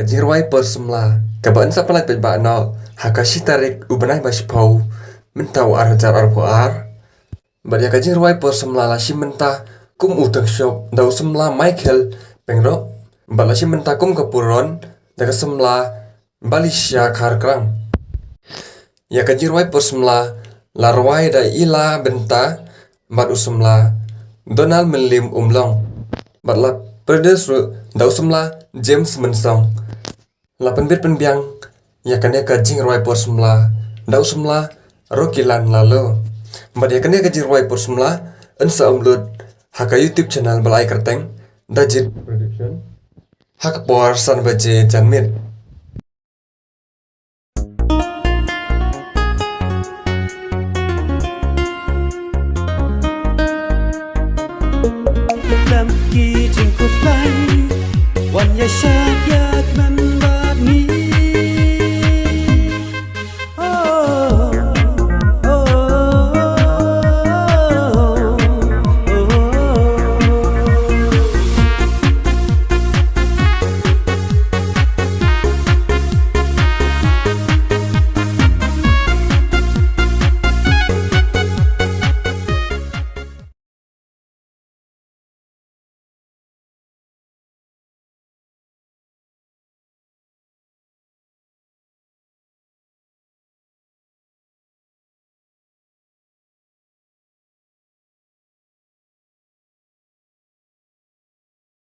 Kajirwai persemla kabaan sapalai pe ba no hakashi tarik ubanai bashpau mentau arhajar arpoar badia kajirwai persemla la shi menta kum utang shop dau semla Michael pengro bala shi menta kum kapuron daga semla balisya kharkrang ya kajirwai persemla larwai da ila benta bat usemla Donald Melim umlong batla Perdesru dau semla James Mensong lapan bit penbiang ya kane ka jingrwai por semla dau semla rokilan lalo mbad ya kane ka jingrwai por semla ensa umlut haka YouTube channel balai kerteng dajit production hak por san baje janmit Lam ki jing ku fly wan ya sha